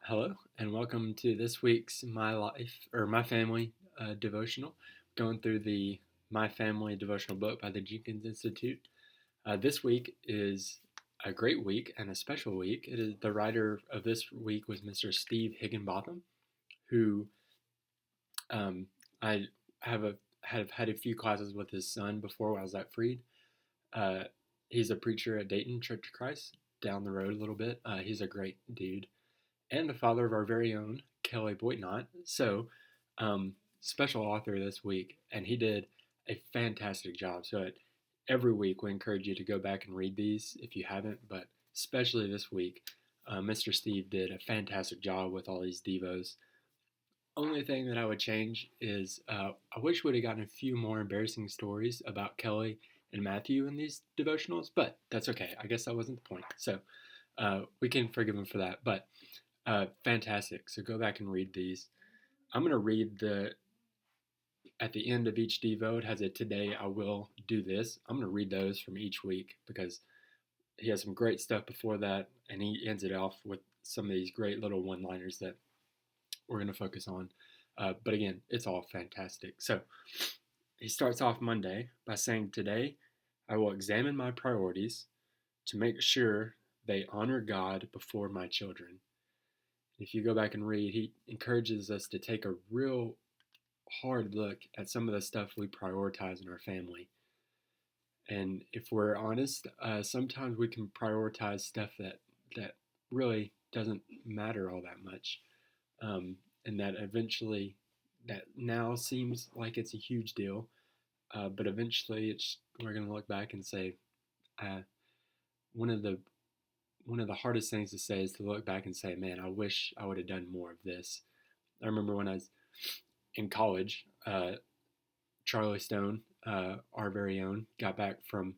Hello, and welcome to this week's My Family devotional. Going through the My Family devotional book by the Jenkins Institute. This week is a great week and a special week. It is the writer of this week was Mr. Steve Higginbotham, who um, I have had a few classes with his son before when I was at Freed. Uh, he's a preacher at Dayton Church of Christ down the road a little bit. He's a great dude and the father of our very own Kelly Boitnott. So, special author this week, and he did a fantastic job. So, every week we encourage you to go back and read these if you haven't, but especially this week, Mr. Steve did a fantastic job with all these devos. Only thing that I would change is I wish we'd have gotten a few more embarrassing stories about Kelly and Matthew in these devotionals, but that's okay. I guess that wasn't the point. So we can forgive him for that. But fantastic. So go back and read these. I'm going to read at the end of each Devo, it has a today I will do this. I'm going to read those from each week because he has some great stuff before that, and he ends it off with some of these great little one liners that we're going to focus on. But again, it's all fantastic. So he starts off Monday by saying, Today I will examine my priorities to make sure they honor God before my children. If you go back and read, he encourages us to take a real hard look at some of the stuff we prioritize in our family. And if we're honest, sometimes we can prioritize stuff that really doesn't matter all that much, and that eventually, that now seems like it's a huge deal, but eventually, we're going to look back and say, uh, one of the one of the hardest things to say is to look back and say, "Man, I wish I would have done more of this." I remember when I was in college, Charlie Stone, our very own, got back from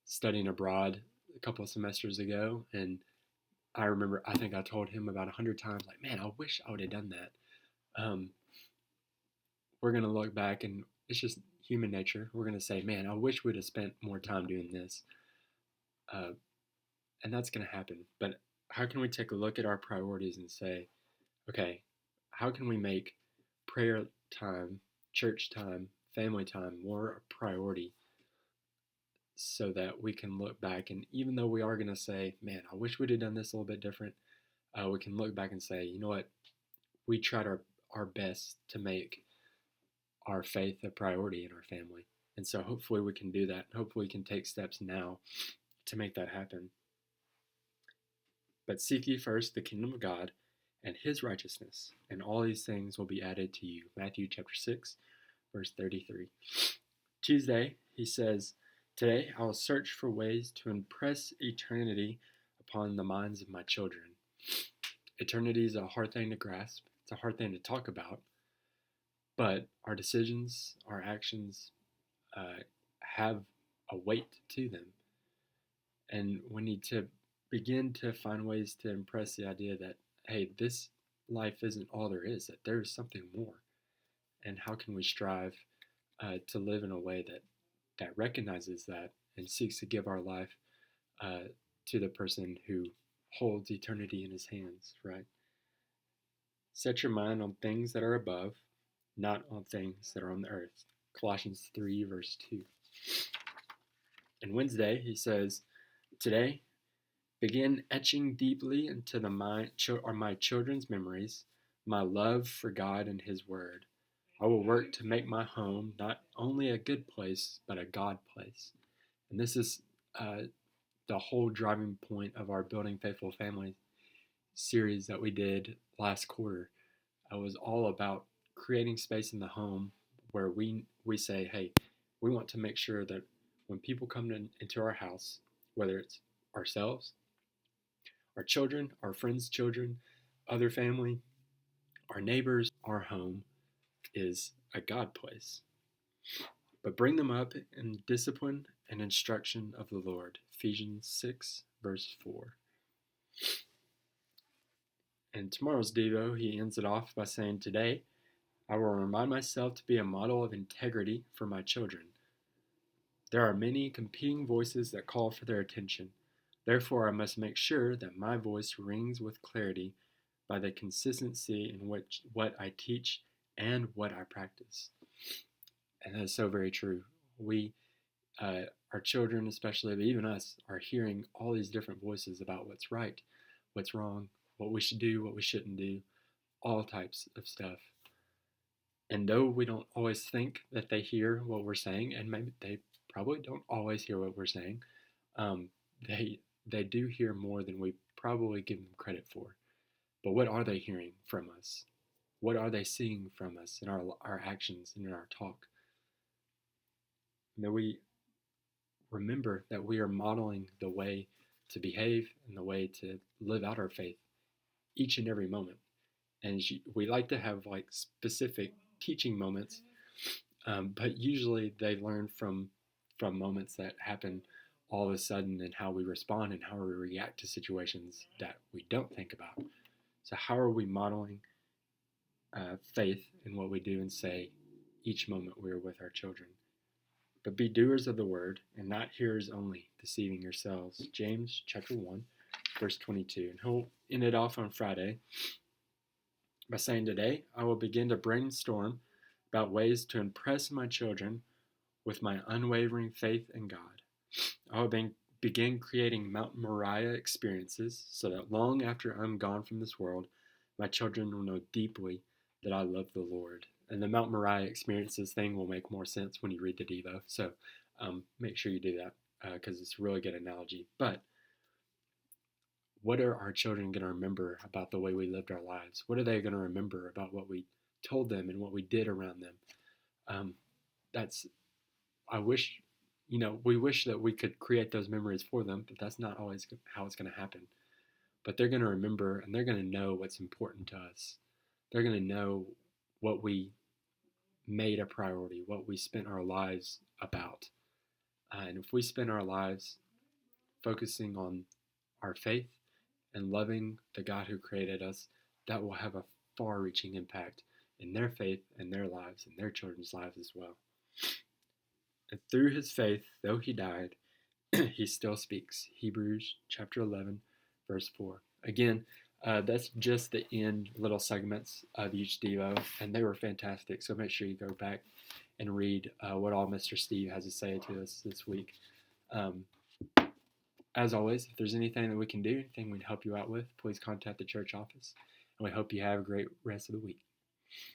studying abroad a couple of semesters ago, and I remember I think I told him about 100 times, like, "Man, I wish I would have done that." Um, we're gonna look back, and it's just human nature. We're gonna say, "Man, I wish we'd have spent more time doing this," uh, and that's gonna happen. But how can we take a look at our priorities and say, "Okay, how can we make prayer time, church time, family time more a priority so that we can look back and even though we are going to say, man, I wish we'd have done this a little bit different, we can look back and say, you know what, we tried our best to make our faith a priority in our family. And so hopefully we can do that. Hopefully we can take steps now to make that happen. But seek ye first the kingdom of God and his righteousness, and all these things will be added to you. Matthew chapter 6, verse 33. Tuesday, he says, Today I will search for ways to impress eternity upon the minds of my children. Eternity is a hard thing to grasp. It's a hard thing to talk about. But our decisions, our actions have a weight to them. And we need to begin to find ways to impress the idea that, hey, this life isn't all there is, that there is something more. And how can we strive to live in a way that recognizes that and seeks to give our life uh, to the person who holds eternity in his hands, right? Set your mind on things that are above, not on things that are on the earth. Colossians 3, verse 2. And Wednesday, he says, Today, begin etching deeply into my children's memories my love for God and his word. I will work to make my home not only a good place, but a God place. And this is the whole driving point of our Building Faithful Family series that we did last quarter. It was all about creating space in the home where we say, hey, we want to make sure that when people come into our house, whether it's ourselves, our children, our friends' children, other family, our neighbors, our home is a God place. But bring them up in discipline and instruction of the Lord. Ephesians 6, verse 4. And tomorrow's Devo, he ends it off by saying, Today, I will remind myself to be a model of integrity for my children. There are many competing voices that call for their attention. Therefore, I must make sure that my voice rings with clarity by the consistency in which what I teach and what I practice. And that is so very true. We, our children, especially, but even us, are hearing all these different voices about what's right, what's wrong, what we should do, what we shouldn't do, all types of stuff. And though we don't always think that they hear what we're saying, and maybe they probably don't always hear what we're saying, um, they do hear more than we probably give them credit for. But what are they hearing from us? What are they seeing from us in our actions and in our talk? May we remember that we are modeling the way to behave and the way to live out our faith each and every moment. And we like to have like specific teaching moments, but usually they learn from moments that happen all of a sudden and how we respond and how we react to situations that we don't think about. So how are we modeling faith in what we do and say each moment we're with our children? But be doers of the word and not hearers only, deceiving yourselves. James chapter 1, verse 22. And he'll end it off on Friday by saying, today I will begin to brainstorm about ways to impress my children with my unwavering faith in God. I will begin creating Mount Moriah experiences so that long after I'm gone from this world, my children will know deeply that I love the Lord. And the Mount Moriah experiences thing will make more sense when you read the Devo. So make sure you do that because it's a really good analogy. But what are our children going to remember about the way we lived our lives? What are they going to remember about what we told them and what we did around them? That's, I wish, we wish that we could create those memories for them, but that's not always how it's going to happen. But they're going to remember and they're going to know what's important to us. They're going to know what we made a priority, what we spent our lives about. And if we spend our lives focusing on our faith and loving the God who created us, that will have a far reaching impact in their faith and their lives and their children's lives as well. And through his faith, though he died, he still speaks. Hebrews chapter 11, verse 4. Again, that's just the end little segments of each Devo, and they were fantastic. So make sure you go back and read what all Mr. Steve has to say to us this week. As always, if there's anything that we can do, anything we'd help you out with, please contact the church office. And we hope you have a great rest of the week.